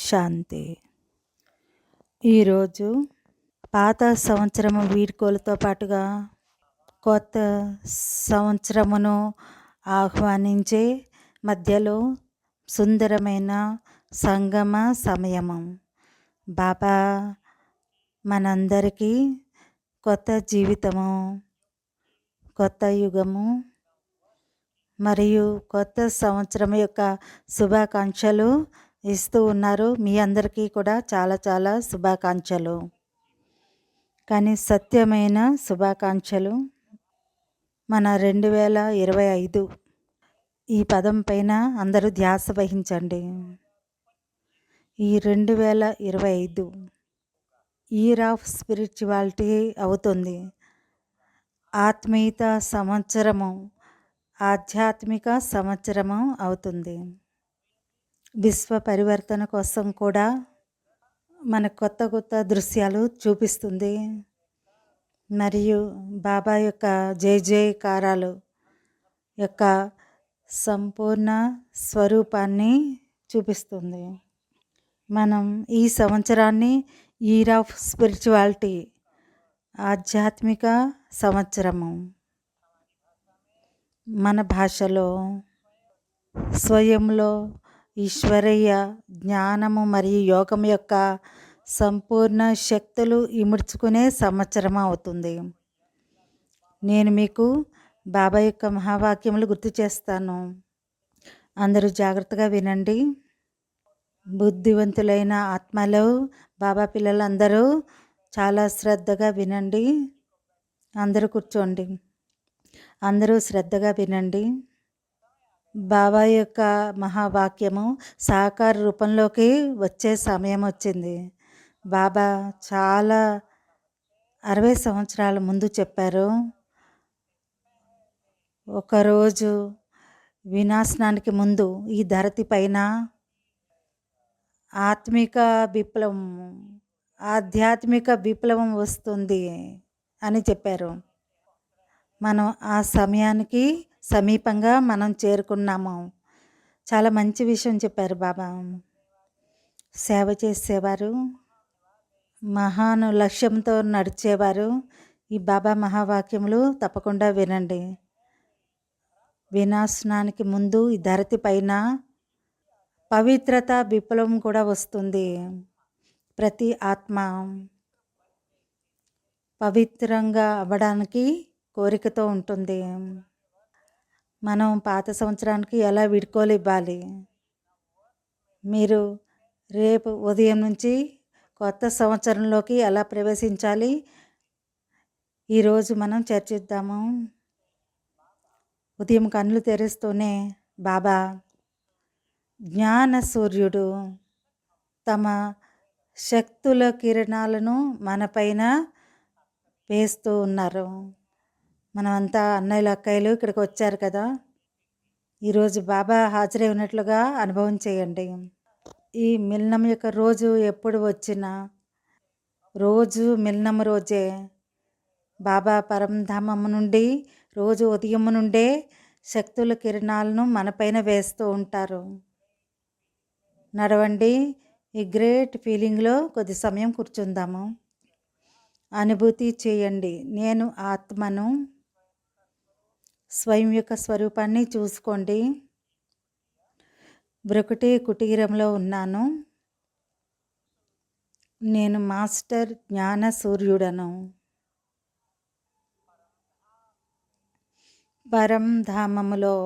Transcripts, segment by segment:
శాంతి. ఈరోజు పాత సంవత్సరము వీడ్కోలతో పాటుగా కొత్త సంవత్సరమును ఆహ్వానించే మధ్యలో సుందరమైన సంగమ సమయము. బాబా మనందరికీ కొత్త జీవితము, కొత్త యుగము మరియు కొత్త సంవత్సరం యొక్క శుభాకాంక్షలు ఇస్తూ ఉన్నారు. మీ అందరికీ కూడా చాలా చాలా శుభాకాంక్షలు. కానీ సత్యమైన శుభాకాంక్షలు మన 2025 ఈ పదం పైన అందరూ ధ్యాస వహించండి. ఈ 2025 ఇయర్ ఆఫ్ స్పిరిచువాలిటీ అవుతుంది. ఆత్మీయత సంవత్సరము, ఆధ్యాత్మిక సంవత్సరము అవుతుంది. విశ్వ పరివర్తన కోసం కూడా మన కొత్త కొత్త దృశ్యాలు చూపిస్తుంది. మరియు బాబా యొక్క జయ జయకారాలు యొక్క సంపూర్ణ స్వరూపాన్ని చూపిస్తుంది. మనం ఈ సంవత్సరాన్ని ఇయర్ ఆఫ్ స్పిరిచువాలిటీ, ఆధ్యాత్మిక సంవత్సరము, మన భాషలో స్వయంలో ఈశ్వరీయ జ్ఞానము మరియు యోగం యొక్క సంపూర్ణ శక్తులు ఇముడ్చుకునే సంవత్సరం అవుతుంది. నేను మీకు బాబా యొక్క మహావాక్యములు గుర్తు చేస్తాను. అందరూ జాగ్రత్తగా వినండి. బుద్ధివంతులైన ఆత్మలు, బాబా పిల్లలందరూ చాలా శ్రద్ధగా వినండి. అందరూ కూర్చోండి. అందరూ శ్రద్ధగా వినండి. బాబా యొక్క మహావాక్యము సాకార రూపంలోకి వచ్చే సమయం వచ్చింది. బాబా చాలా 60 సంవత్సరాల ముందు చెప్పారు, ఒకరోజు వినాశనానికి ముందు ఈ ధరతి పైన ఆధ్యాత్మిక విప్లవం వస్తుంది అని చెప్పారు. మనం ఆ సమయానికి సమీపంగా మనం చేరుకున్నాము. చాలా మంచి విషయం చెప్పారు బాబా. సేవ చేసేవారు, మహాను లక్ష్యంతో నడిచేవారు ఈ బాబా మహావాక్యములు తప్పకుండా వినండి. వినాశనానికి ముందు ఈ ధరతి పైన పవిత్రత విప్లవం కూడా వస్తుంది. ప్రతి ఆత్మ పవిత్రంగా అవ్వడానికి కోరికతో ఉంటుంది. మనం పాత సంవత్సరానికి ఎలా వీడ్కోలు ఇవ్వాలి? మీరు రేపు ఉదయం నుంచి కొత్త సంవత్సరంలోకి ఎలా ప్రవేశించాలి? ఈరోజు మనం చర్చిద్దాము. ఉదయం కళ్ళు తెరుస్తూనే బాబా జ్ఞాన సూర్యుడు తమ శక్తుల కిరణాలను మనపైన వేస్తూ ఉన్నారు. మనమంతా అన్నయ్యలు అక్కయ్యలు ఇక్కడికి వచ్చారు కదా. ఈరోజు బాబా హాజరై ఉన్నట్లుగా అనుభవం చేయండి. ఈ మిలనం యొక్క రోజు ఎప్పుడు వచ్చినా రోజు మిలనం రోజే బాబా పరంధామము నుండి రోజు ఉదయం నుండే శక్తుల కిరణాలను మనపైన వేస్తూ ఉంటారు. నడవండి. ఈ గ్రేట్ ఫీలింగ్లో కొద్ది సమయం కూర్చుందాము. అనుభూతి చేయండి. నేను ఆత్మను, స్వయం యొక్క స్వరూపాన్ని చూసుకోండి. బ్రొకటి కుటీరంలో ఉన్నాను. నేను మాస్టర్ జ్ఞాన సూర్యుడను. పరంధామములో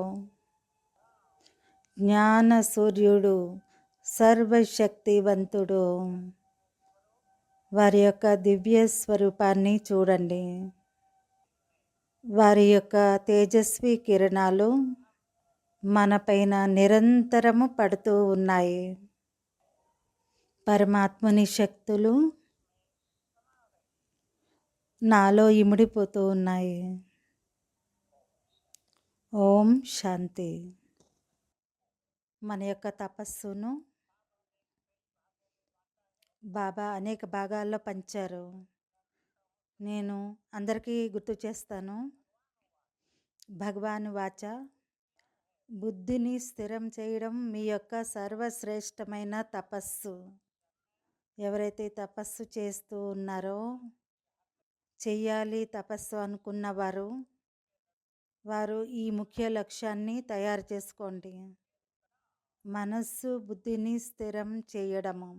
జ్ఞాన సూర్యుడు సర్వశక్తివంతుడు. వారి యొక్క దివ్య స్వరూపాన్ని చూడండి. వారి యొక్క తేజస్వి కిరణాలు మనపైన నిరంతరము పడుతూ ఉన్నాయి. పరమాత్మని శక్తులు నాలో ఇమిడిపోతూ ఉన్నాయి. ఓం శాంతి. మన యొక్క తపస్సును బాబా అనేక భాగాల్లో పంచారు. నేను అందరికీ గుర్తు చేస్తాను. భగవాన్ వాచ బుద్ధిని స్థిరం చేయడం మీ యొక్క సర్వశ్రేష్టమైన తపస్సు. ఎవరైతే తపస్సు చేస్తూ ఉన్నారో, చెయ్యాలి తపస్సు అనుకున్నవారు, వారు ఈ ముఖ్య లక్ష్యాన్ని తయారు చేసుకోండి. మనస్సు బుద్ధిని స్థిరం చేయడము.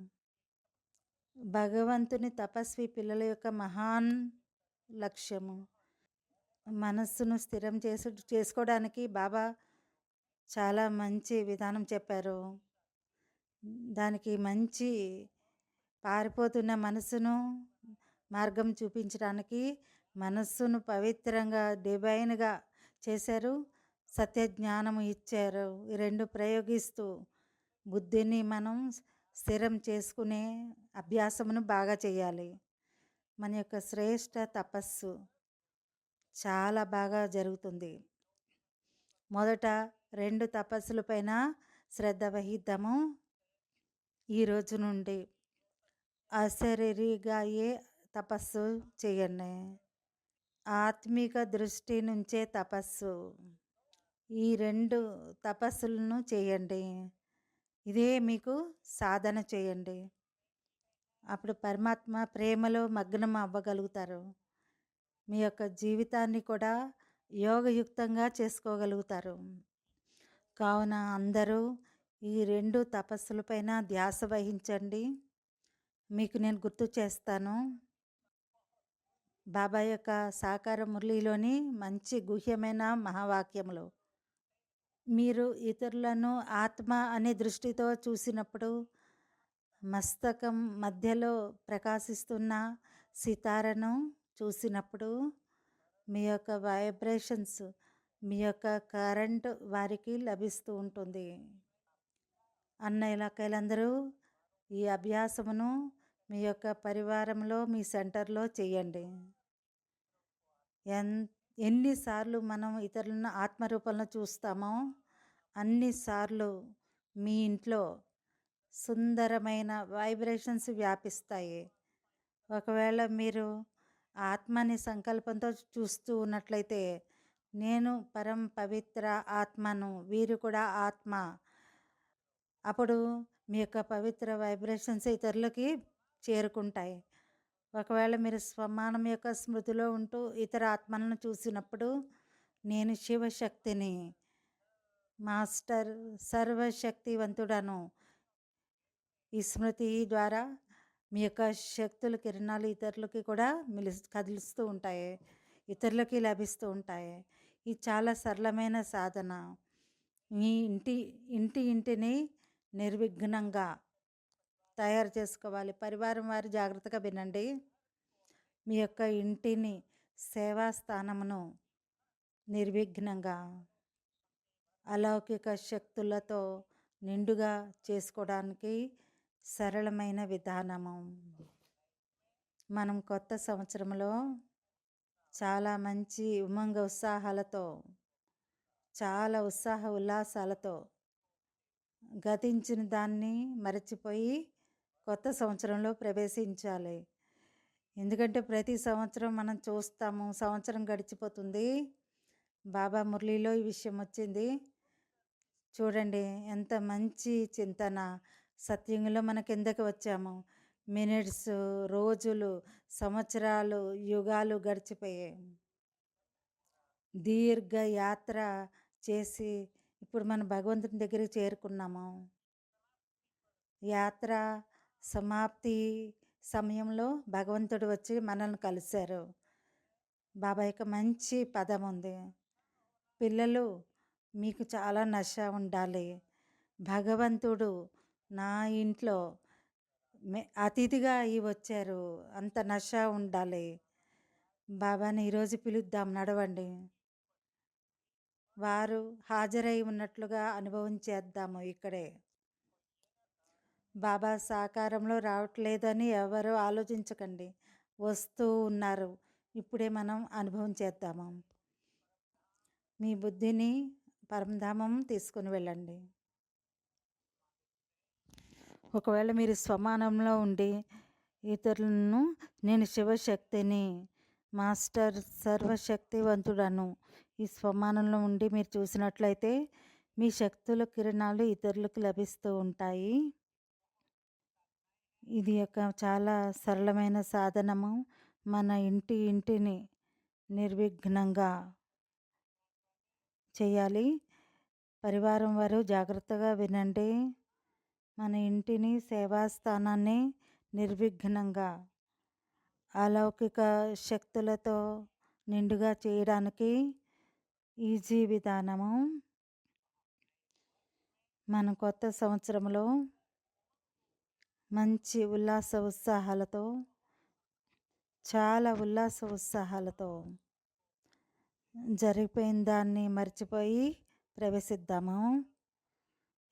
భగవంతుని తపస్వి పిల్లల యొక్క మహాన్ లక్ష్యము. మనస్సును స్థిరం చేసుకోవడానికి బాబా చాలా మంచి విధానం చెప్పారు. దానికి మంచి పారిపోతున్న మనసును మార్గం చూపించడానికి మనస్సును పవిత్రంగా డివైన్గా చేశారు. సత్య జ్ఞానము ఇచ్చారు. ఈ రెండు ప్రయోగిస్తూ బుద్ధిని మనం స్థిరం చేసుకునే అభ్యాసమును బాగా చేయాలి. మన యొక్క శ్రేష్ట తపస్సు చాలా బాగా జరుగుతుంది. మొదట 2 తపస్సులపైన శ్రద్ధ వహిద్దాము. ఈరోజు నుండి అశరీరిగాయే తపస్సు చేయండి. ఆత్మిక దృష్టి నుంచే తపస్సు. ఈ 2 తపస్సులను చేయండి. ఇదే మీకు సాధన చేయండి. అప్పుడు పరమాత్మ ప్రేమలో మగ్నం అవ్వగలుగుతారు. మీ యొక్క జీవితాన్ని కూడా యోగయుక్తంగా చేసుకోగలుగుతారు. కావున అందరూ ఈ 2 తపస్సులపైన ధ్యాస వహించండి. మీకు నేను గుర్తు చేస్తాను. బాబా యొక్క సాకార మురళిలోని మంచి గుహ్యమైన మహావాక్యములు. మీరు ఇతరులను ఆత్మ అనే దృష్టితో చూసినప్పుడు మస్తకం మధ్యలో ప్రకాశిస్తున్న సితారను చూసినప్పుడు మీ యొక్క వైబ్రేషన్స్, మీ యొక్క కరెంట్ వారికి లభిస్తూ ఉంటుంది. అన్నయ్యలక్కలందరూ ఈ అభ్యాసమును మీ యొక్క పరివారంలో మీ సెంటర్లో చేయండి. ఎన్నిసార్లు మనం ఇతరులను ఆత్మరూపంలో చూస్తామో అన్నిసార్లు మీ ఇంట్లో సుందరమైన వైబ్రేషన్స్ వ్యాపిస్తాయి. ఒకవేళ మీరు ఆత్మని సంకల్పంతో చూస్తూ ఉన్నట్లయితే, నేను పరం పవిత్ర ఆత్మను, వీరు కూడా ఆత్మ. అప్పుడు మీ యొక్క పవిత్ర వైబ్రేషన్స్ ఇతరులకి చేరుకుంటాయి. ఒకవేళ మీరు స్వమానం యొక్క స్మృతిలో ఉంటూ ఇతర ఆత్మలను చూసినప్పుడు, నేను శివశక్తిని, మాస్టర్ సర్వశక్తివంతుడను. ఈ స్మృతి ద్వారా మీ యొక్క శక్తుల కిరణాలు ఇతరులకి కూడా కదులుస్తూ ఉంటాయి, ఇతరులకి లభిస్తూ ఉంటాయి. ఇది చాలా సరళమైన సాధన. మీ ఇంటిని నిర్విఘ్నంగా తయారు చేసుకోవాలి. పరివారం వారు జాగ్రత్తగా వినండి. మీ యొక్క ఇంటిని, సేవా స్థానమును నిర్విఘ్నంగా అలౌకిక శక్తులతో నిండుగా చేసుకోవడానికి సరళమైన విధానము. మనం కొత్త సంవత్సరంలో చాలా మంచి ఉమంగ ఉత్సాహాలతో, చాలా ఉత్సాహ ఉల్లాసాలతో గతించిన దాన్ని మరచిపోయి కొత్త సంవత్సరంలో ప్రవేశించాలి. ఎందుకంటే ప్రతి సంవత్సరం మనం చూస్తాము, సంవత్సరం గడిచిపోతుంది. బాబా మురళిలో ఈ విషయం వచ్చింది. చూడండి ఎంత మంచి చింతన. సత్యంలో మన కిందకి వచ్చాము. మినిట్స్, రోజులు, సంవత్సరాలు, యుగాలు గడిచిపోయాయి. దీర్ఘ యాత్ర చేసి ఇప్పుడు మన భగవంతుని దగ్గరికి చేరుకున్నాము. యాత్ర సమాప్తి సమయంలో భగవంతుడు వచ్చి మనల్ని కలిశారు. బాబా యొక్క మంచి పదం ఉంది. పిల్లలు, మీకు చాలా నశ ఉండాలి. భగవంతుడు నా ఇంట్లో అతిథిగా అయి వచ్చారు, అంత నశ ఉండాలి. బాబాని ఈరోజు పిలుద్దాం, నడవండి. వారు హాజరై ఉన్నట్లుగా అనుభవం చేద్దాము. ఇక్కడే బాబా సాకారంలో రావట్లేదని ఎవరు ఆలోచించకండి, వస్తూ ఉన్నారు. ఇప్పుడే మనం అనుభవం చేద్దాము. మీ బుద్ధిని పరంధామం తీసుకుని వెళ్ళండి. ఒకవేళ మీరు స్వమానంలో ఉండి ఇతరులను నేను శివశక్తిని, మాస్టర్ సర్వశక్తివంతుడను, ఈ స్వమానంలో ఉండి మీరు చూసినట్లయితే మీ శక్తుల కిరణాలు ఇతరులకు లభిస్తూ ఉంటాయి. ఇది చాలా సరళమైన సాధనము. మన ఇంటిని నిర్విఘ్నంగా చేయాలి. పరివారం వారు జాగ్రత్తగా వినండి. మన ఇంటిని, సేవా స్థానాన్ని నిర్విఘ్నంగా అలౌకిక శక్తులతో నిండుగా చేయడానికి ఈజీ విధానము. మన కొత్త సంవత్సరంలో మంచి చాలా ఉల్లాస ఉత్సాహాలతో జరిగిపోయిన దాన్ని మర్చిపోయి ప్రవేశిద్దాము.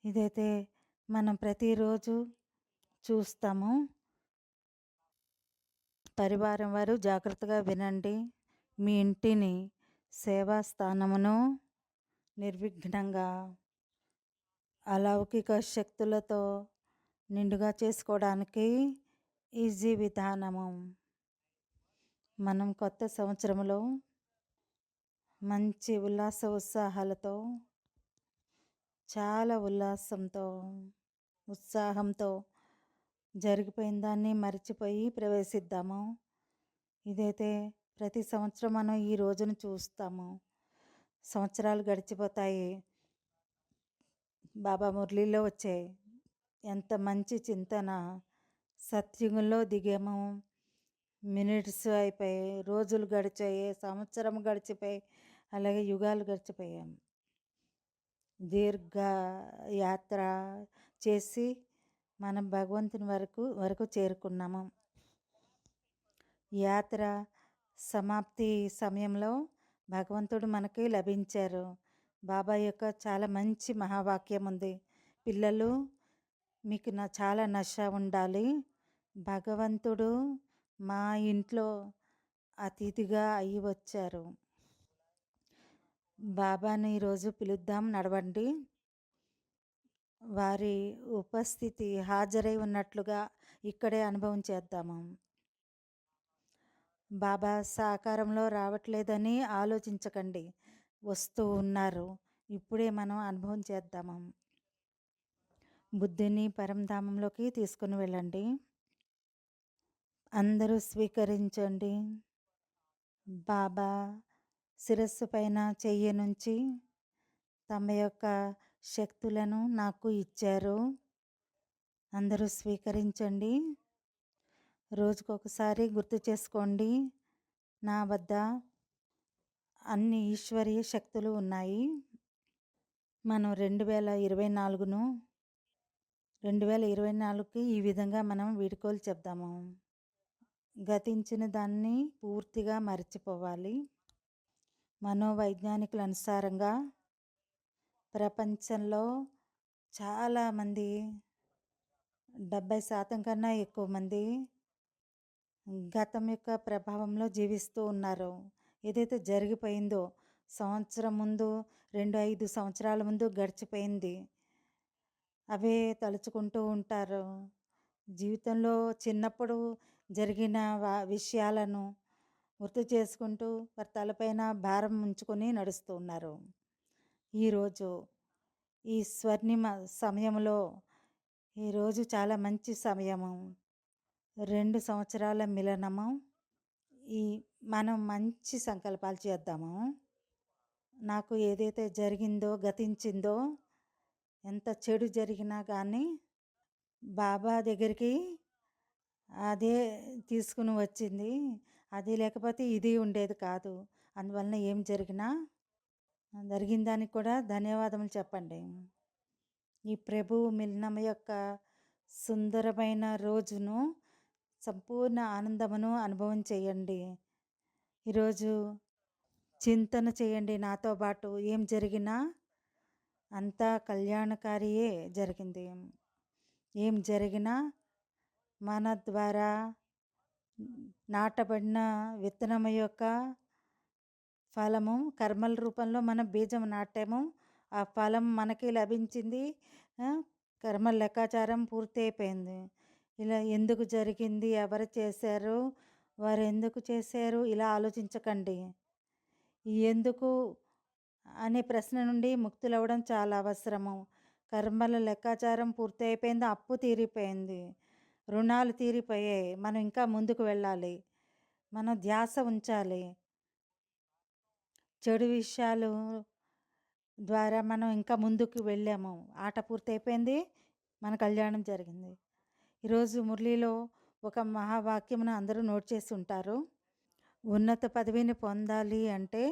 ఇదైతే మనం ప్రతిరోజు చూస్తాము. పరివారం వారు జాగ్రత్తగా వినండి. మీ ఇంటిని, సేవా స్థానమును నిర్విఘ్నంగా అలౌకిక శక్తులతో నిండుగా చేసుకోవడానికి ఈజీ విధానము. మనం కొత్త సంవత్సరంలో మంచి ఉత్సాహాలతో, చాలా ఉత్సాహంతో జరిగిపోయిన దాన్ని మర్చిపోయి ప్రవేశిద్దాము. ఇదైతే ప్రతి సంవత్సరం మనం ఈ రోజును చూస్తాము. సంవత్సరాలు గడిచిపోతాయి. బాబా మురళీలో వచ్చాయి. ఎంత మంచి చింతన. సత్యుగంలో దిగాము. మినిట్స్ అయిపోయాయి, రోజులు గడిచాయి, సంవత్సరం గడిచిపోయి, అలాగే యుగాలు గడిచిపోయాము. దీర్ఘ యాత్ర చేసి మనం భగవంతుని వరకు చేరుకున్నాము. యాత్ర సమాప్తి సమయంలో భగవంతుడు మనకి లభించారు. బాబా యొక్క చాలా మంచి మహావాక్యం ఉంది. పిల్లలు, మీకు చాలా నశ ఉండాలి. భగవంతుడు మా ఇంట్లో అతిథిగా అయి వచ్చారు. బాబాను ఈరోజు పిలుద్దాం, నడవండి. వారి ఉపస్థితి హాజరై ఉన్నట్లుగా ఇక్కడే అనుభవం చేద్దాము. బాబా సాకారంలో రావట్లేదని ఆలోచించకండి, వస్తూ ఉన్నారు. ఇప్పుడే మనం అనుభవం చేద్దాము. బుద్ధిని పరంధామంలోకి తీసుకుని వెళ్ళండి. అందరూ స్వీకరించండి. బాబా శిరస్సు పైన చెయ్యి నుంచి తమ యొక్క శక్తులను నాకు ఇచ్చారు. అందరూ స్వీకరించండి. రోజుకొకసారి గుర్తు చేసుకోండి, నా వద్ద అన్ని ఈశ్వరీయ శక్తులు ఉన్నాయి. మనం 2024కి ఈ విధంగా మనం వీడ్కోలు చెప్దాము. గతించిన దాన్ని పూర్తిగా మర్చిపోవాలి. మనోవైజ్ఞానికుల అనుసారంగా ప్రపంచంలో చాలామంది, 70% కన్నా ఎక్కువ మంది గతం యొక్క ప్రభావంలో జీవిస్తూ ఉన్నారు. ఏదైతే జరిగిపోయిందో సంవత్సరం ముందు, 5 సంవత్సరాల ముందు గడిచిపోయింది, అవే తలుచుకుంటూ ఉంటారు. జీవితంలో చిన్నప్పుడు జరిగిన విషయాలను గుర్తు చేసుకుంటూ వారి తలపైన భారం ఉంచుకొని నడుస్తూ ఉన్నారు. ఈరోజు ఈ స్వర్ణిమ సమయంలో, ఈరోజు చాలా మంచి సమయము. 2 సంవత్సరాల మిలనము. మనం మంచి సంకల్పాలు చేద్దాము. నాకు ఏదైతే జరిగిందో, గతించిందో, ఎంత చెడు జరిగినా కానీ బాబా దగ్గరికి అదే తీసుకుని వచ్చింది. అది లేకపోతే ఇది ఉండేది కాదు. అందువలన ఏం జరిగినా జరిగిన దానికి కూడా ధన్యవాదములు చెప్పండి. ఈ ప్రభు మిలనం యొక్క సుందరమైన రోజును, సంపూర్ణ ఆనందమును అనుభవం చేయండి. ఈరోజు చింతన చేయండి నాతో పాటు. ఏం జరిగినా అంతా కళ్యాణకారియే జరిగింది. ఏం జరిగినా మన ద్వారా నాటబడిన విత్తనం యొక్క ఫలము, కర్మల రూపంలో మనం బీజం నాటాము. ఆ ఫలం మనకి లభించింది. కర్మ లెక్కాచారం పూర్తి అయిపోయింది. ఇలా ఎందుకు జరిగింది, ఎవరు చేశారు, వారు ఎందుకు చేశారు, ఇలా ఆలోచించకండి. ఎందుకు అనే ప్రశ్న నుండి ముక్తులవ్వడం చాలా అవసరము. కర్మల లెక్కాచారం పూర్తయిపోయింది. అప్పు తీరిపోయింది. రుణాలు తీరిపోయాయి. మనం ఇంకా ముందుకు వెళ్ళాలి. మనం ధ్యాస ఉంచాలి. చెడు విషయాలు ద్వారా మనం ఇంకా ముందుకు వెళ్ళాము. ఆట పూర్తయిపోయింది. మన కళ్యాణం జరిగింది. ఈరోజు మురళిలో ఒక మహావాక్యమును అందరూ నోట్ చేసి ఉంటారు. ఉన్నత పదవిని పొందాలి అంటే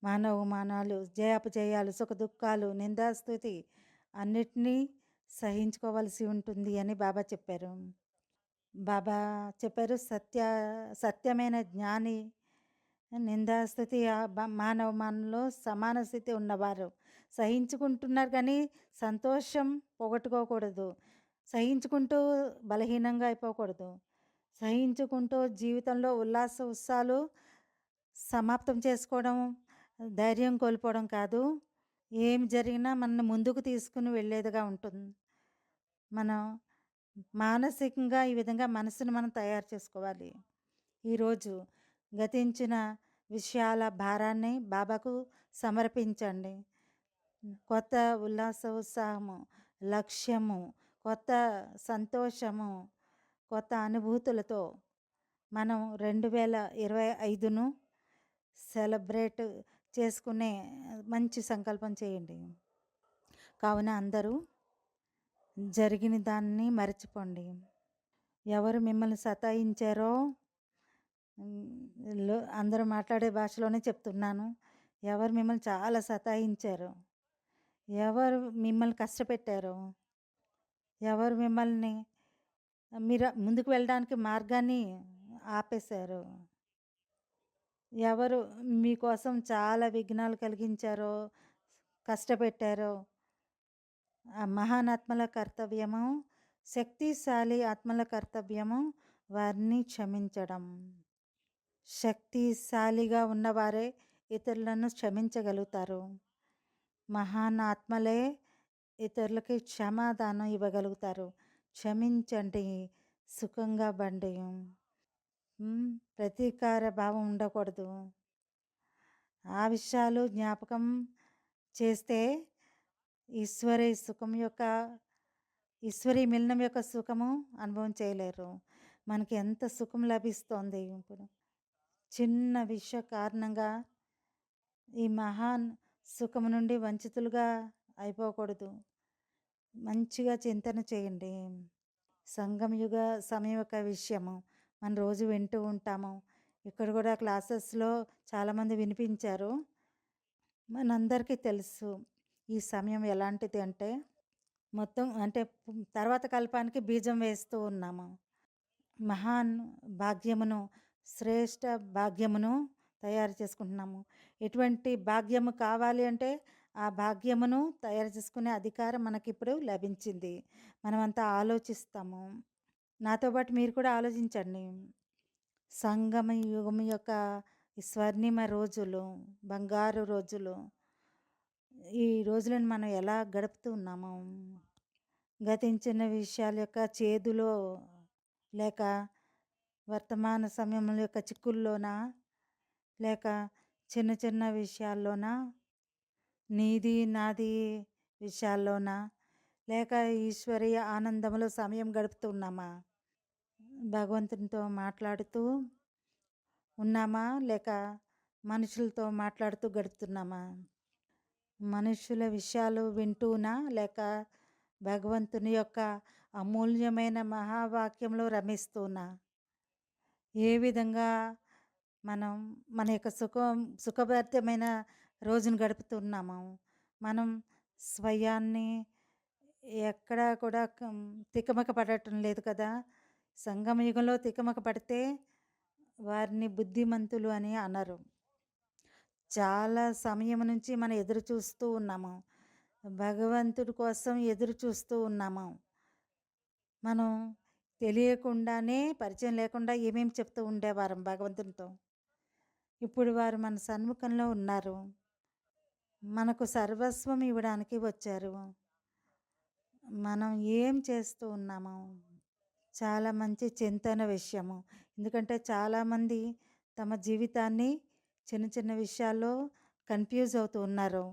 మానవమానాలు, జయాపజయాలు, సుఖదుఖాలు, నిందాస్తుతి అన్నిటినీ సహించుకోవాల్సి ఉంటుంది అని బాబా చెప్పారు. బాబా చెప్పారు సత్యమైన జ్ఞాని నిందాస్తుతి మానవమానంలో సమాన స్థితి ఉన్నవారు సహించుకుంటున్నారు కానీ సంతోషం పోగొట్టుకోకూడదు. సహించుకుంటూ బలహీనంగా అయిపోకూడదు. సహించుకుంటూ జీవితంలో ఉల్లాస ఉత్సాహాలు సమాప్తం చేసుకోవడం, ధైర్యం కోల్పోవడం కాదు. ఏం జరిగినా మనల్ని ముందుకు తీసుకుని వెళ్ళేదిగా ఉంటుంది. మనం మానసికంగా ఈ విధంగా మనసును మనం తయారు చేసుకోవాలి. ఈరోజు గతించిన విషయాల భారాన్ని బాబాకు సమర్పించండి. కొత్త ఉల్లాస ఉత్సాహము, లక్ష్యము, కొత్త సంతోషము, కొత్త అనుభూతులతో మనం 2025ను సెలబ్రేట్ చేసుకునే మంచి సంకల్పం చేయండి. కావున అందరూ జరిగిన దాన్ని మర్చిపోండి. ఎవరు మిమ్మల్ని సతాయించారో అందరూ మాట్లాడే భాషలోనే చెప్తున్నాను. ఎవరు మిమ్మల్ని చాలా సతాయించారో, ఎవరు మిమ్మల్ని కష్టపెట్టారో, ఎవరు మిమ్మల్ని మీరు ముందుకు వెళ్ళడానికి మార్గాన్ని ఆపేశారో, ఎవరు మీకోసం చాలా విఘ్నాలు కలిగించారో, కష్టపెట్టారో, ఆ మహానాత్మల కర్తవ్యము, శక్తిశాలి ఆత్మల కర్తవ్యము వారిని క్షమించడం. శక్తిశాలిగా ఉన్నవారే ఇతరులను క్షమించగలుగుతారు. మహాన్ ఆత్మలే ఇతరులకి క్షమాదానం ఇవ్వగలుగుతారు. క్షమించండి, సుఖంగా బండి. ప్రతీకార భావం ఉండకూడదు. ఆ విషయాలు జ్ఞాపకం చేస్తే ఈశ్వరీ మిలనం యొక్క సుఖము అనుభవం చేయలేరు. మనకి ఎంత సుఖం లభిస్తోంది ఇప్పుడు. చిన్న విషయ కారణంగా ఈ మహాన్ సుఖం నుండి వంచితులుగా అయిపోకూడదు. మంచిగా చింతన చేయండి. సంగమయుగ సమయం యొక్క విషయము మనం రోజు వింటూ ఉంటాము. ఇక్కడ కూడా క్లాసెస్లో చాలామంది వినిపించారు. మనందరికీ తెలుసు ఈ సమయం ఎలాంటిది అంటే మొత్తం అంటే తర్వాత కల్పానికి బీజం వేస్తూ ఉన్నాము. మహాన్ భాగ్యమును, శ్రేష్ఠ భాగ్యమును తయారు చేసుకుంటున్నాము. ఎటువంటి భాగ్యము కావాలి అంటే ఆ భాగ్యమును తయారు చేసుకునే అధికారం మనకిప్పుడు లభించింది. మనమంతా ఆలోచిస్తాము. నాతో పాటు మీరు కూడా ఆలోచించండి. సంగమ యుగం యొక్క స్వర్ణిమ రోజులు, బంగారు రోజులు, ఈ రోజులను మనం ఎలా గడుపుతూ ఉన్నాము? గతించిన విషయాల యొక్క చేదులో లేక వర్తమాన సమయంలో యొక్క చిక్కుల్లోనా లేక చిన్న చిన్న విషయాల్లోనా, నీది నాది విషయాల్లోనా లేక ఈశ్వరీయ ఆనందంలో సమయం గడుపుతున్నామా? భగవంతునితో మాట్లాడుతూ ఉన్నామా లేక మనుషులతో మాట్లాడుతూ గడుపుతున్నామా? మనుషుల విషయాలు వింటూనా లేక భగవంతుని యొక్క అమూల్యమైన మహావాక్యంలో రమిస్తూనా? ఏ విధంగా మనం మన యొక్క సుఖభరితమైన రోజును గడుపుతున్నాము? మనం స్వయాన్ని ఎక్కడా కూడా తికమక పడటం లేదు కదా. సంగమయుగంలో తికమక పడితే వారిని బుద్ధిమంతులు అని అనరు. చాలా సమయం నుంచి మనం ఎదురు చూస్తూ ఉన్నాము. భగవంతుడి కోసం ఎదురు చూస్తూ ఉన్నాము. మనం తెలియకుండానే పరిచయం లేకుండా ఏమేమి చెప్తూ ఉండేవారం భగవంతునితో. ఇప్పుడు వారు మన సన్ముఖంలో ఉన్నారు. మనకు సర్వస్వం ఇవ్వడానికి వచ్చారు. మనం ఏం చేస్తూ ఉన్నాము? చాలా మంచి చింతన విషయము. ఎందుకంటే చాలామంది తమ జీవితాన్ని చిన్న చిన్న విషయాల్లో కన్‌ఫ్యూజ్ అవుతూ ఉన్నారు.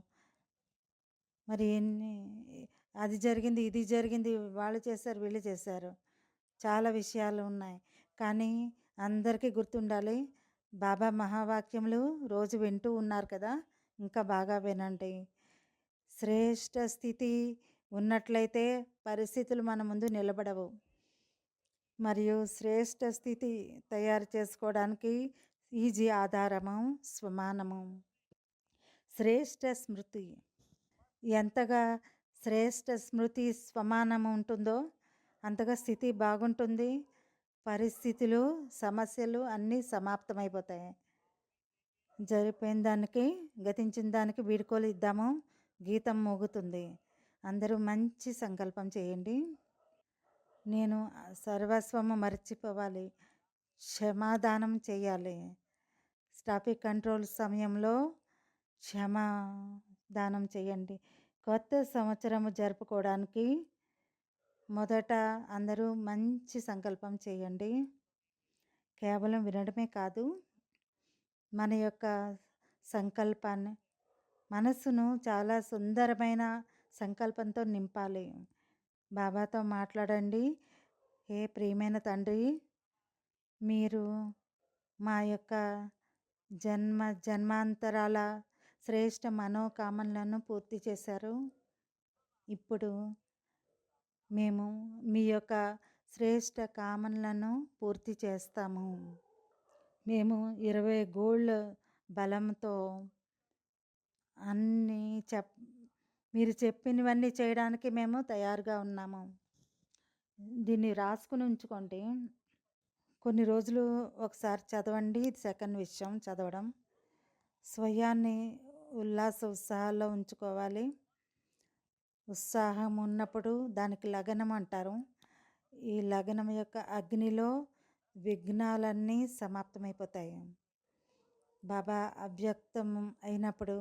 మరి అది జరిగింది, ఇది జరిగింది, వాళ్ళు చేశారు, వీళ్ళు చేశారు. చాలా విషయాలు ఉన్నాయి. కానీ అందరికీ గుర్తుండాలి. బాబా మహావాక్యములు రోజు వింటూ ఉన్నారు కదా! ఇంకా బాగా వినండి. శ్రేష్ఠ స్థితి ఉన్నట్లయితే పరిస్థితులు మన ముందు నిలబడవు. మరియు శ్రేష్ఠ స్థితి తయారు చేసుకోవడానికి ఈజీ ఆధారము స్వమానము. శ్రేష్ఠ స్మృతి. ఎంతగా శ్రేష్ఠ స్మృతి స్వమానం ఉంటుందో అంతగా స్థితి బాగుంటుంది. పరిస్థితులు, సమస్యలు అన్నీ సమాప్తమైపోతాయి. జరిగిపోయిన దానికి, గతించిన దానికి వీడ్కోలు ఇద్దాము. గీతం మోగుతుంది. అందరూ మంచి సంకల్పం చేయండి. నేను సర్వస్వము మర్చిపోవాలి. క్షమాదానం చేయాలి. ట్రాఫిక్ కంట్రోల్ సమయంలో క్షమాదానం చేయండి. కొత్త సంవత్సరము జరుపుకోవడానికి మొదట అందరూ మంచి సంకల్పం చేయండి. కేవలం వినడమే కాదు, మన యొక్క సంకల్పాన్ని, మనసును చాలా సుందరమైన సంకల్పంతో నింపాలి. బాబాతో మాట్లాడండి. హే ప్రియమైన తండ్రి, మీరు మా యొక్క జన్మాంతరాల శ్రేష్ఠ మనోకామనలను పూర్తి చేశారు. ఇప్పుడు మేము మీ యొక్క శ్రేష్ఠ కామనలను పూర్తి చేస్తాము. మేము 20 గోల్డ్ బలంతో అన్నీ మీరు చెప్పినవన్నీ చేయడానికి మేము తయారుగా ఉన్నాము. దీన్ని రాసుకుని ఉంచుకోండి. కొన్ని రోజులు ఒకసారి చదవండి. ఇది సెకండ్ విషయం చదవడం. స్వయాన్ని ఉత్సాహాల్లో ఉంచుకోవాలి. ఉత్సాహం ఉన్నప్పుడు దానికి లగనం అంటారు. ఈ లగనం యొక్క అగ్నిలో విఘ్నాలన్నీ సమాప్తమైపోతాయి. బాబా అవ్యక్తం అయినప్పుడు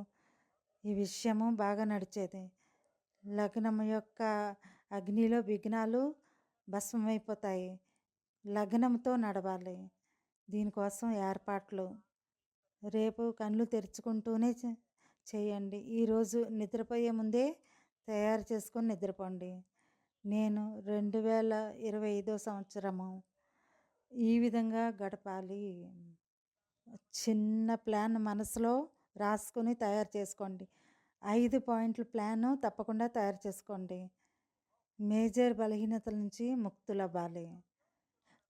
ఈ విషయము బాగా నడిచేది. లగ్నం యొక్క అగ్నిలో విఘ్నాలు భస్మమైపోతాయి. లగ్నంతో నడవాలి. దీనికోసం ఏర్పాట్లు రేపు కళ్ళు తెరుచుకుంటూనే చేయండి. ఈరోజు నిద్రపోయే ముందే తయారు చేసుకొని నిద్రపోండి. నేను 2025 సంవత్సరము ఈ విధంగా గడపాలి. చిన్న ప్లాన్ మనసులో రాసుకొని తయారు చేసుకోండి. 5 పాయింట్ల ప్లాను తప్పకుండా తయారు చేసుకోండి. మేజర్ బలహీనతల నుంచి ముక్తులవ్వాలి.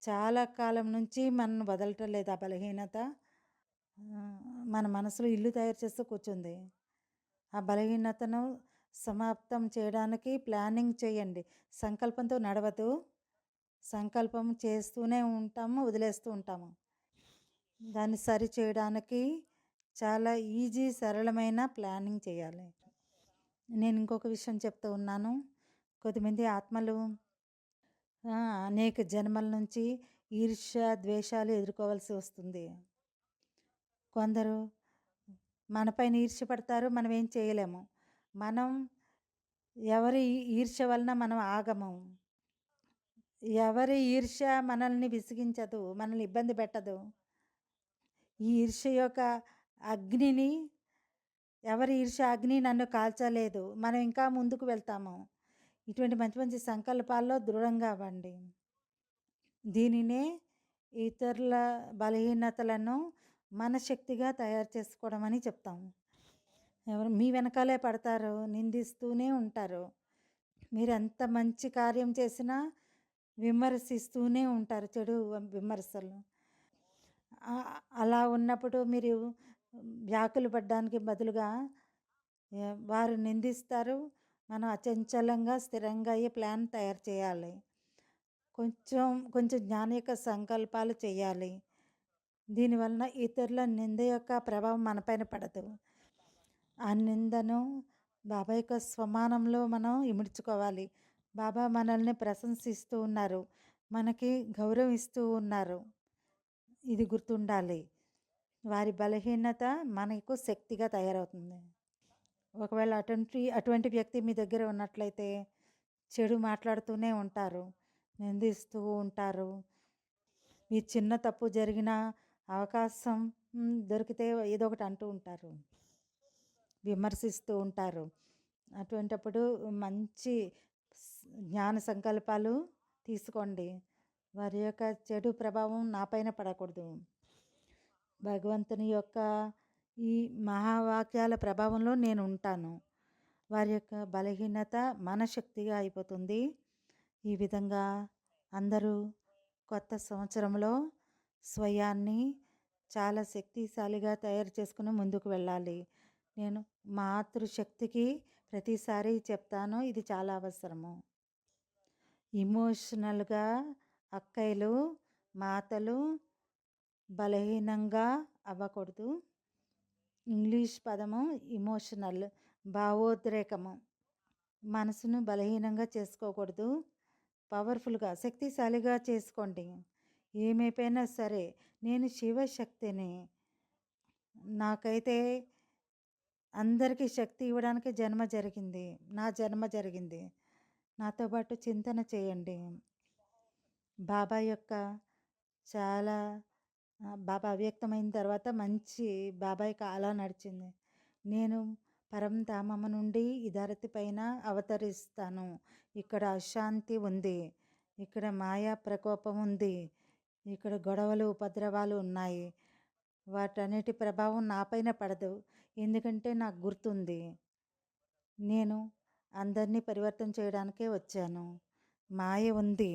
చాలా కాలం నుంచి మనల్ని వదలటం లేదు ఆ బలహీనత. మన మనసులో ఇల్లు తయారు చేస్తూ కూర్చుంది. ఆ బలహీనతను సమాప్తం చేయడానికి ప్లానింగ్ చేయండి. సంకల్పంతో నడవదు. సంకల్పం చేస్తూనే ఉంటాము, వదిలేస్తూ ఉంటాము. దాన్ని సరి చేయడానికి చాలా ఈజీ, సరళమైన ప్లానింగ్ చేయాలి. నేను ఇంకొక విషయం చెప్తూ ఉన్నాను. కొద్దిమంది ఆత్మలు అనేక జన్మల నుంచి ఈర్ష్య, ద్వేషాలు ఎదుర్కోవాల్సి వస్తుంది. కొందరు మనపైన ఈర్ష్య పడతారు, మనం ఏం చేయలేము. మనం ఎవరి ఈర్ష్య వలన మనం ఆగము. ఎవరి ఈర్ష్య మనల్ని విసిగించదు, మనల్ని ఇబ్బంది పెట్టదు. ఈ ఈర్ష్య యొక్క అగ్నిని, ఎవరి ఈర్ష్య అగ్ని నన్ను కాల్చలేదు, మనం ఇంకా ముందుకు వెళ్తాము. ఇటువంటి మంచి మంచి సంకల్పాల్లో దృఢంగా అవ్వండి. దీనినే ఇతరుల బలహీనతలను మన శక్తిగా తయారు చేసుకోవడం అని చెప్తాము. ఎవరు మీ వెనకాలే పడతారు, నిందిస్తూనే ఉంటారు. మీరు ఎంత మంచి కార్యం చేసినా విమర్శిస్తూనే ఉంటారు, చెడు విమర్శలు. అలా ఉన్నప్పుడు మీరు వ్యాకులు పడడానికి బదులుగా వారు నిందిస్తారు, మనం అచంచలంగా స్థిరంగా అయ్యే ప్లాన్ తయారు చేయాలి. కొంచెం జ్ఞాన యొక్క సంకల్పాలు చేయాలి. దీనివలన ఇతరుల నింద యొక్క ప్రభావం మనపైన పడదు. ఆ నిందను బాబా యొక్క స్వమానంలో మనం ఇముడ్చుకోవాలి. బాబా మనల్ని ప్రశంసిస్తూ ఉన్నారు, మనకి గౌరవిస్తూ ఉన్నారు. ఇది గుర్తుండాలి. వారి బలహీనత మనకు శక్తిగా తయారవుతుంది. ఒకవేళ అటువంటి వ్యక్తి మీ దగ్గర ఉన్నట్లయితే చెడు మాట్లాడుతూనే ఉంటారు, నిందిస్తూ ఉంటారు. మీ చిన్న తప్పు జరిగిన అవకాశం దొరికితే ఏదో ఒకటి అంటూ ఉంటారు. విమర్శిస్తూ ఉంటారు. అటువంటప్పుడు మంచి జ్ఞాన సంకల్పాలు తీసుకోండి. వారి యొక్క చెడు ప్రభావం నా పైన పడకూడదు. భగవంతుని యొక్క ఈ మహావాక్యాల ప్రభావంలో నేను ఉంటాను. వారి యొక్క బలహీనత మన శక్తిగా అయిపోతుంది. ఈ విధంగా అందరూ కొత్త సంవత్సరంలో స్వయాన్ని చాలా శక్తిశాలిగా తయారు చేసుకుని ముందుకు వెళ్ళాలి. నేను మాతృశక్తికి ప్రతిసారి చెప్తాను, ఇది చాలా అవసరము. ఎమోషనల్గా అక్కయ్యలు మాతలు బలహీనంగా అవ్వకూడదు. ఇంగ్లీష్ పదము ఎమోషనల్, భావోద్రేకము. మనసును బలహీనంగా చేసుకోకూడదు. పవర్ఫుల్గా శక్తిశాలిగా చేసుకోండి. ఏమైపోయినా సరే నేను శివశక్తిని, నాకైతే అందరికీ శక్తి ఇవ్వడానికి నా జన్మ జరిగింది. నాతో పాటు చింతన చేయండి. బాబా యొక్క చాలా బాబా అవ్యక్తమైన తర్వాత మంచి బాబాయ్ అలా నడిచింది. నేను పరంధామము నుండి ఈ ధరతి పైన అవతరిస్తాను. ఇక్కడ అశాంతి ఉంది, ఇక్కడ మాయా ప్రకోపం ఉంది, ఇక్కడ గొడవలు ఉపద్రవాలు ఉన్నాయి. వాటన్నిటి ప్రభావం నాపైన పడదు, ఎందుకంటే నాకు గుర్తుంది నేను అందరినీ పరివర్తన చేయడానికే వచ్చాను. మాయ ఉంది,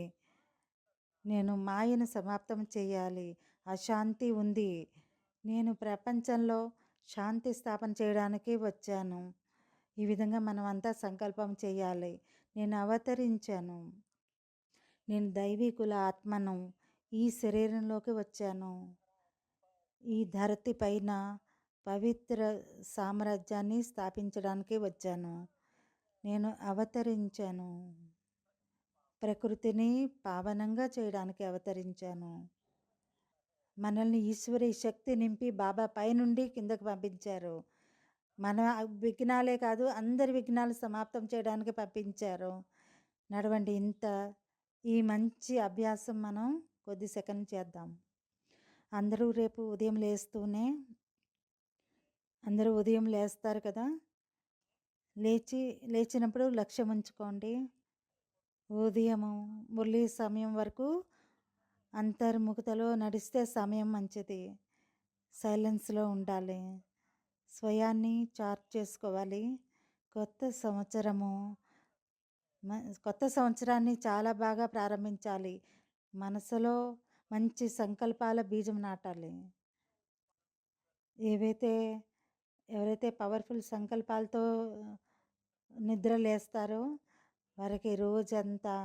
నేను మాయను సమాప్తం చేయాలి. అశాంతి ఉంది, నేను ప్రపంచంలో శాంతి స్థాపన చేయడానికి వచ్చాను. ఈ విధంగా మనం అంతా సంకల్పం చేయాలి. నేను అవతరించాను, నేను దైవీకుల ఆత్మను, ఈ శరీరంలోకి వచ్చాను. ఈ ధరతి పైన పవిత్ర సామ్రాజ్యాన్ని స్థాపించడానికి వచ్చాను. నేను అవతరించాను, ప్రకృతిని పావనంగా చేయడానికి అవతరించాను. మనల్ని ఈశ్వరి శక్తి నింపి బాబా పైనుండి కిందకు పంపించారు. మన విఘ్నాలే కాదు, అందరి విఘ్నాలు సమాప్తం చేయడానికి పంపించారు. నడవండి. ఈ మంచి అభ్యాసం మనం కొద్ది సెకండ్ చేద్దాం. అందరూ రేపు ఉదయం లేస్తారు కదా, లేచినప్పుడు లక్ష్యం ఉంచుకోండి. ఉదయము మురళీ సమయం వరకు అంతర్ముఖతలో నడిస్తే సమయం మంచిది. సైలెన్స్లో ఉండాలి, స్వయాన్ని చార్జ్ చేసుకోవాలి. కొత్త సంవత్సరాన్ని చాలా బాగా ప్రారంభించాలి. మనసులో మంచి సంకల్పాల బీజం నాటాలి. ఎవరైతే పవర్ఫుల్ సంకల్పాలతో నిద్ర లేస్తారో వారికి రోజంతా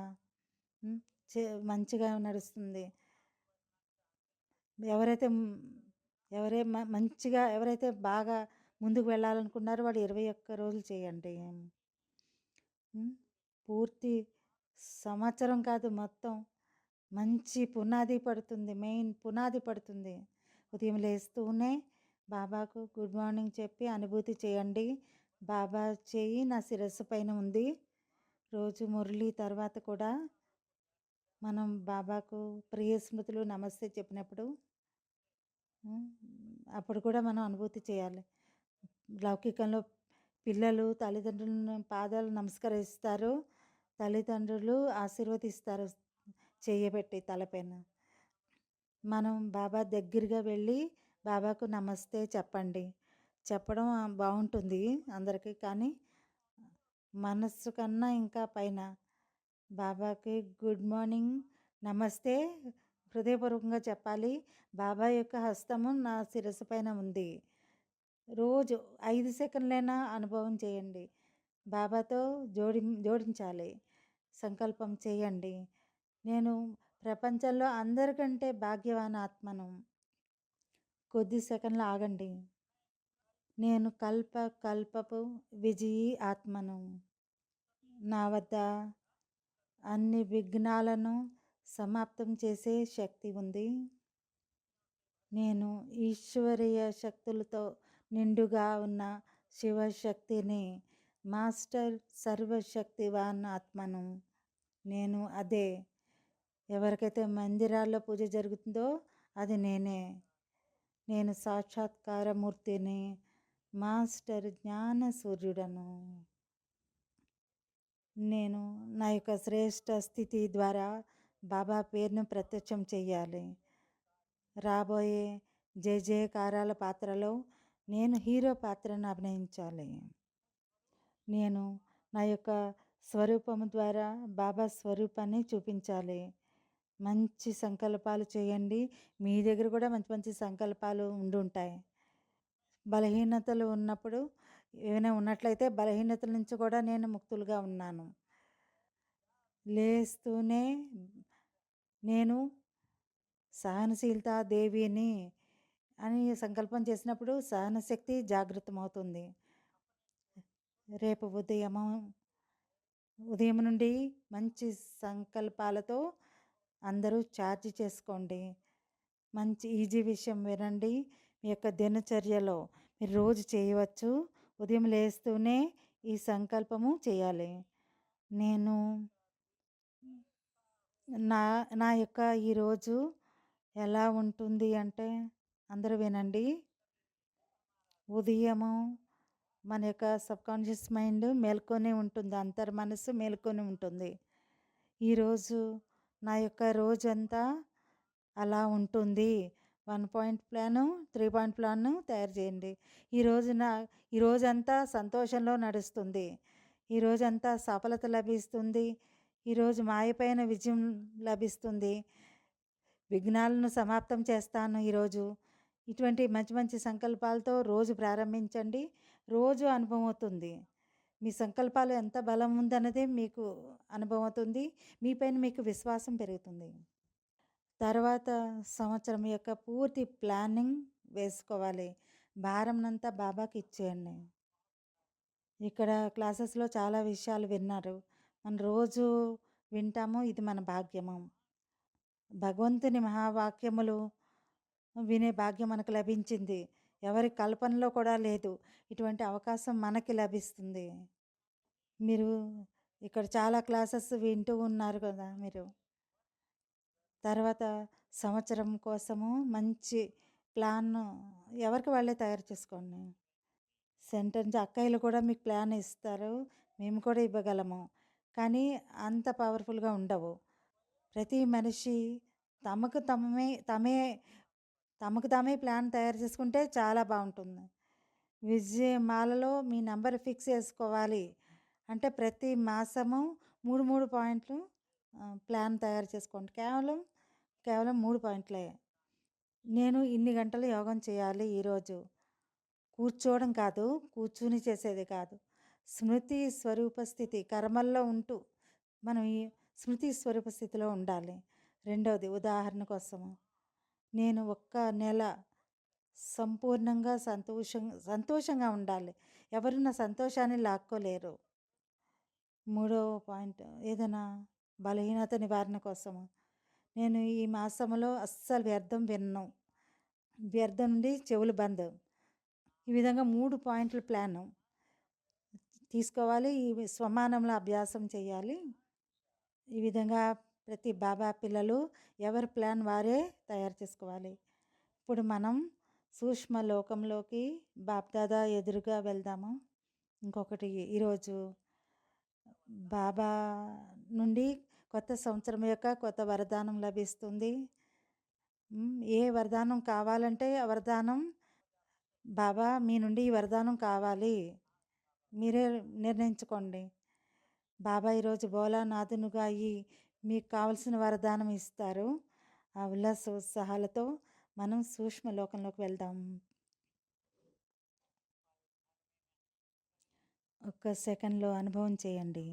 మంచిగా నడుస్తుంది. ఎవరైతే బాగా ముందుకు వెళ్ళాలనుకున్నారో వాడు 21 రోజులు చేయండి. పూర్తి సంవత్సరం కాదు, మొత్తం మంచి పునాది పడుతుంది, మెయిన్ పునాది పడుతుంది. ఉదయం లేస్తూనే బాబాకు గుడ్ మార్నింగ్ చెప్పి అనుభూతి చేయండి. బాబా చేయి నా శిరస్సు పైన ఉంది. రోజు మురళి తర్వాత కూడా మనం బాబాకు ప్రియ స్మృతులు నమస్తే చెప్పినప్పుడు అప్పుడు కూడా మనం అనుభూతి చేయాలి. లౌకికంలో పిల్లలు తల్లిదండ్రులను పాదాలు నమస్కరిస్తారు, తల్లిదండ్రులు ఆశీర్వదిస్తారు చేయబెట్టి తలపైన. మనం బాబా దగ్గరగా వెళ్ళి బాబాకు నమస్తే చెప్పండి. చెప్పడం బాగుంటుంది అందరికీ, కానీ మనస్సు కన్నా ఇంకా పైన బాబాకి గుడ్ మార్నింగ్ నమస్తే హృదయపూర్వకంగా చెప్పాలి. బాబా యొక్క హస్తము నా శిరస్సు పైన ఉంది. రోజు 5 సెకండ్లైనా అనుభవం చేయండి. బాబాతో జోడించాలి, సంకల్పం చేయండి. నేను ప్రపంచంలో అందరికంటే భాగ్యవాన ఆత్మను. కొద్ది సెకండ్లు ఆగండి. నేను కల్పపు విజయీ ఆత్మను. నా వద్ద అన్ని విఘ్నాలను సమాప్తం చేసే శక్తి ఉంది. నేను ఈశ్వరీయ శక్తులతో నిండుగా ఉన్న శివశక్తిని, మాస్టర్ సర్వశక్తివాన్ ఆత్మను. నేను అదే. ఎవరికైతే మందిరాల్లో పూజ జరుగుతుందో అది నేనే. నేను సాక్షాత్కారమూర్తిని. మాస్టర్ జ్ఞాన సూర్యుడను. నేను నా యొక్క శ్రేష్ఠ స్థితి ద్వారా బాబా పేరును ప్రత్యక్షం చెయ్యాలి. రాబోయే జయ జయకారాల పాత్రలో నేను హీరో పాత్రను అభినయించాలి. నేను నా యొక్క స్వరూపము ద్వారా బాబా స్వరూపాన్ని చూపించాలి. మంచి సంకల్పాలు చేయండి. మీ దగ్గర కూడా మంచి మంచి సంకల్పాలు ఉండుంటాయి. బలహీనతలు ఉన్నప్పుడు ఏమైనా ఉన్నట్లయితే బలహీనతల నుంచి కూడా నేను ముక్తులుగా ఉన్నాను. లేస్తూనే నేను సహనశీలతా దేవిని అని సంకల్పం చేసినప్పుడు సహనశక్తి జాగృతమవుతుంది. రేపు ఉదయం నుండి మంచి సంకల్పాలతో అందరూ ఛార్జ్ చేసుకోండి. మంచి ఈజీ విషయం వినండి. మీ యొక్క దినచర్యలో మీరు రోజు చేయవచ్చు. ఉదయం లేస్తూనే ఈ సంకల్పము చేయాలి. నేను నా నా యొక్క ఈరోజు ఎలా ఉంటుంది అంటే అందరూ వినండి. ఉదయము మన యొక్క సబ్కాన్షియస్ మైండ్ మేల్కొనే ఉంటుంది. అంతర్మనస్సు మేల్కొని ఉంటుంది. ఈరోజు నా యొక్క రోజంతా అలా ఉంటుంది. 1 పాయింట్ ప్లాను, 3 పాయింట్ ప్లాన్ను తయారు చేయండి. ఈ రోజంతా సంతోషంలో నడుస్తుంది. ఈ రోజంతా సఫలత లభిస్తుంది. ఈరోజు మాయపైన విజయం లభిస్తుంది. విఘ్నాలను సమాప్తం చేస్తాను ఈరోజు. ఇటువంటి మంచి మంచి సంకల్పాలతో రోజు ప్రారంభించండి. రోజు అనుభవం అవుతుంది. మీ సంకల్పాలు ఎంత బలం ఉందన్నదే మీకు అనుభవం అవుతుంది. మీపైన మీకు విశ్వాసం పెరుగుతుంది. తర్వాత సంవత్సరం యొక్క పూర్తి ప్లానింగ్ వేసుకోవాలి. భారంనంతా బాబాకి ఇచ్చేయండి. ఇక్కడ క్లాసెస్లో చాలా విషయాలు విన్నారు. మనం రోజు వింటాము. ఇది మన భాగ్యము. భగవంతుని మహావాక్యములు వినే భాగ్యం మనకు లభించింది. ఎవరి కల్పనలో కూడా లేదు. ఇటువంటి అవకాశం మనకి లభిస్తుంది. మీరు ఇక్కడ చాలా క్లాసెస్ వింటూ ఉన్నారు కదా మీరు. తర్వాత సంవత్సరం కోసము మంచి ప్లాన్ను ఎవరికి వాళ్ళే తయారు చేసుకోండి. సెంటర్ నుంచి అక్కయ్యలు కూడా మీకు ప్లాన్ ఇస్తారు. మేము కూడా ఇవ్వగలము. కానీ అంత పవర్ఫుల్గా ఉండవు. ప్రతి మనిషి తమకు తామే ప్లాన్ తయారు చేసుకుంటే చాలా బాగుంటుంది. విజయమాలలో మీ నెంబర్ ఫిక్స్ చేసుకోవాలి అంటే ప్రతి మాసము 3 పాయింట్లు ప్లాన్ తయారు చేసుకోండి. కేవలం 3 పాయింట్లే. నేను ఇన్ని గంటలు యోగం చేయాలి ఈరోజు. కూర్చోవడం కాదు, కూర్చుని చేసేది కాదు. స్మృతి స్వరూప స్థితి కర్మల్లో ఉంటూ మనం ఈ స్మృతి స్వరూప స్థితిలో ఉండాలి. రెండవది ఉదాహరణ కోసము నేను 1 నెల సంపూర్ణంగా సంతోషంగా ఉండాలి. ఎవరు నా సంతోషాన్ని లాక్కోలేరు. 3వ పాయింట్ ఏదైనా బలహీనత నివారణ కోసము నేను ఈ మాసంలో అస్సలు వ్యర్థం వినను. వ్యర్థం నుండి చెవులు బంద్. ఈ విధంగా 3 పాయింట్ల ప్లాను తీసుకోవాలి. ఈ స్వమానంలో అభ్యాసం చేయాలి. ఈ విధంగా ప్రతి బాబా పిల్లలు ఎవరి ప్లాన్ వారే తయారు చేసుకోవాలి. ఇప్పుడు మనం సూక్ష్మ లోకంలోకి బాప్దాదా ఎదురుగా వెళ్దాము. ఇంకొకటి ఈరోజు బాబా నుండి కొత్త సంవత్సరం యొక్క కొత్త వరదానం లభిస్తుంది. ఏ వరదానం కావాలంటే ఆ వరదానం బాబా మీ నుండి ఈ వరదానం కావాలి మీరే నిర్ణయించుకోండి. బాబా ఈరోజు భోలానాథునుగా అయ్యి మీకు కావలసిన వరదానం ఇస్తారు. ఆ ఉల్లాస ఉత్సాహాలతో మనం సూక్ష్మ లోకంలోకి వెళ్దాం. 1 సెకండ్లో అనుభవం చేయండి.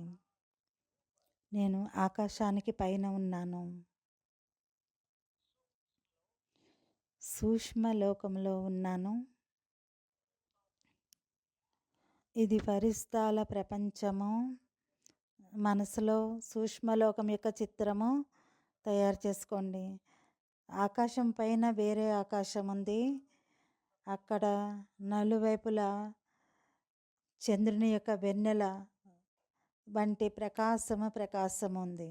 నేను ఆకాశానికి పైన ఉన్నాను. సూక్ష్మ లోకంలో ఉన్నాను. ఇది ఫరిస్తాల ప్రపంచము. మనసులో సూక్ష్మలోకం యొక్క చిత్రము తయారు చేసుకోండి. ఆకాశం పైన వేరే ఆకాశం ఉంది. అక్కడ నలువైపులా చంద్రుని యొక్క వెన్నెల వంటి ప్రకాశం ఉంది.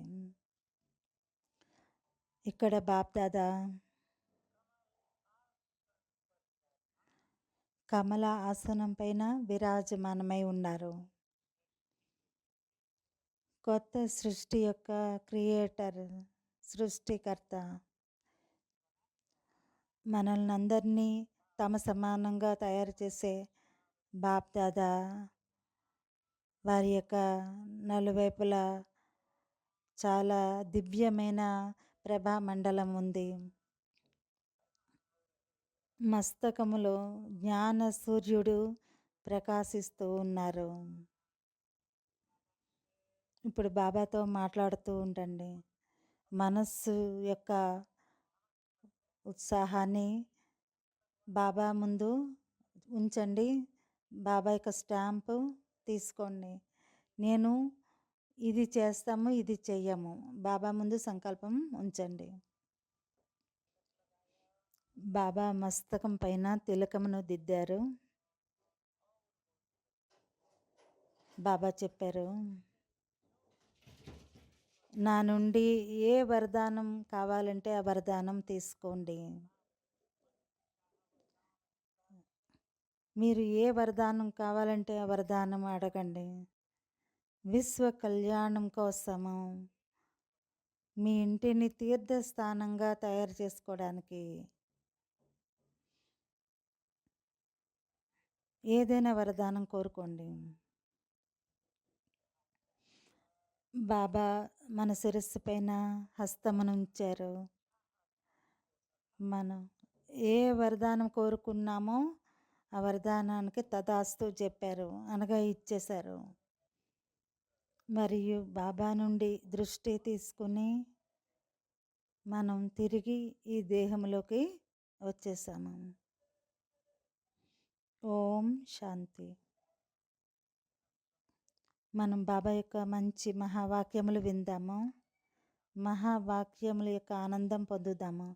ఇక్కడ బాప్దాదా కమల ఆసనం పైన విరాజమానమై ఉన్నారు. కొత్త సృష్టి యొక్క క్రియేటర్, సృష్టికర్త మనల్ని అందరినీ తమ సమానంగా తయారు చేసే బాప్దాదా వారి యొక్క నలువైపులా చాలా దివ్యమైన ప్రభామండలం ఉంది. మస్తకములో జ్ఞాన సూర్యుడు ప్రకాశిస్తూ ఉన్నారు. ఇప్పుడు బాబాతో మాట్లాడుతూ ఉండండి. మనస్సు యొక్క ఉత్సాహాన్ని బాబా ముందు ఉంచండి. బాబా యొక్క స్టాంపు తీసుకోండి. నేను ఇది చేస్తాము, ఇది చెయ్యము. బాబా ముందు సంకల్పం ఉంచండి. బాబా మస్తకం పైన తిలకమును దిద్దారు. బాబా చెప్పారు, నా నుండి ఏ వరదానం కావాలంటే ఆ వరదానం తీసుకోండి. మీరు ఏ వరదానం కావాలంటే ఆ వరదానం అడగండి. విశ్వ కళ్యాణం కోసము మీ ఇంటిని తీర్థస్థానంగా తయారు చేసుకోవడానికి ఏదైనా వరదానం కోరుకోండి. బాబా మన శిరస్సు పైన హస్తమును ఉంచారు. మనం ఏ వరదానం కోరుకున్నామో ఆ వరదానానికి తదాస్తు చెప్పారు, అనగా ఇచ్చేశారు. మరియు బాబా నుండి దృష్టి తీసుకుని మనం తిరిగి ఈ దేహంలోకి వచ్చేసాము. ఓం శాంతి. మనం బాబా యొక్క మంచి మహావాక్యములు విందాము. మహావాక్యముల యొక్క ఆనందం పొందుదాము.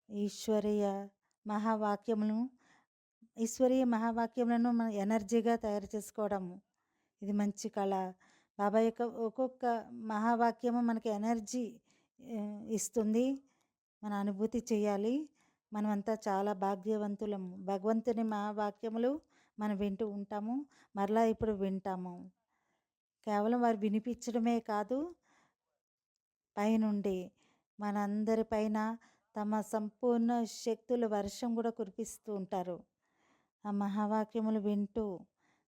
ఈశ్వరీయ మహావాక్యములను మన ఎనర్జీగా తయారు చేసుకోవడము ఇది మంచి కళ. బాబా యొక్క ఒక్కొక్క మహావాక్యము మనకి ఎనర్జీ ఇస్తుంది. మన అనుభూతి చేయాలి. మనమంతా చాలా భాగ్యవంతులము. భగవంతుని మహావాక్యములు మనం వింటూ ఉంటాము, మరలా ఇప్పుడు వింటాము. కేవలం వారు వినిపించడమే కాదు, పైనుండి మనందరి పైన తమ సంపూర్ణ శక్తుల వర్షం కూడా కురిపిస్తూ ఉంటారు. ఆ మహావాక్యములు వింటూ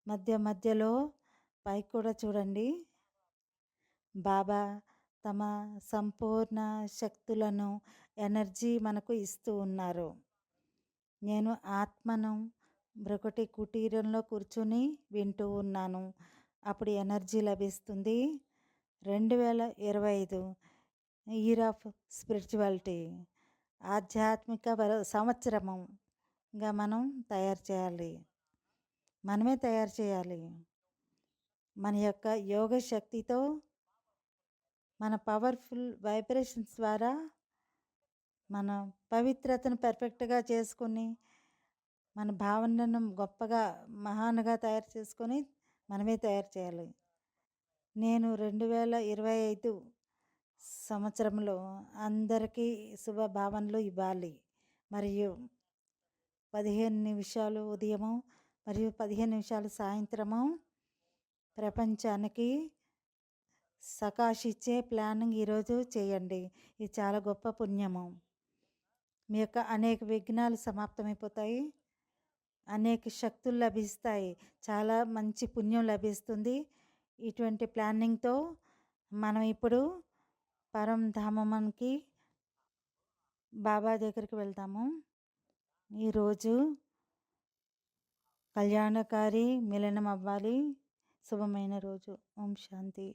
మధ్య మధ్యలో పైకి కూడా చూడండి, బాబా తమ సంపూర్ణ శక్తులను ఎనర్జీ మనకు ఇస్తూ ఉన్నారు. నేను ఆత్మను మరొకటి కుటీరంలో కూర్చుని వింటూ ఉన్నాను, అప్పుడు ఎనర్జీ లభిస్తుంది. 2025 ఇయర్ ఆఫ్ స్పిరిచువాలిటీ, ఆధ్యాత్మిక సంవత్సరముగా మనం తయారు చేయాలి. మనమే తయారు చేయాలి. మన యొక్క యోగ శక్తితో, మన పవర్ఫుల్ వైబ్రేషన్స్ ద్వారా మన పవిత్రతను పర్ఫెక్ట్గా చేసుకొని మన భావనను గొప్పగా మహాన్గా తయారు చేసుకొని మనమే తయారు చేయాలి. నేను 2025 సంవత్సరంలో అందరికీ శుభభావనలు ఇవ్వాలి. మరియు 15 నిమిషాలు ఉదయము మరియు 15 నిమిషాలు సాయంత్రము ప్రపంచానికి సకాశిచ్చే ప్లానింగ్ ఈరోజు చేయండి. ఇది చాలా గొప్ప పుణ్యము. మీ యొక్క అనేక విఘ్నాలు సమాప్తమైపోతాయి, అనేక శక్తులు లభిస్తాయి, చాలా మంచి పుణ్యం లభిస్తుంది. ఇటువంటి ప్లానింగ్తో మనం ఇప్పుడు పరంధామానికి బాబా దగ్గరికి వెళ్తాము. ఈరోజు కళ్యాణకారి మిలనం అవ్వాలి. శుభమైన రోజు. ఓం శాంతి.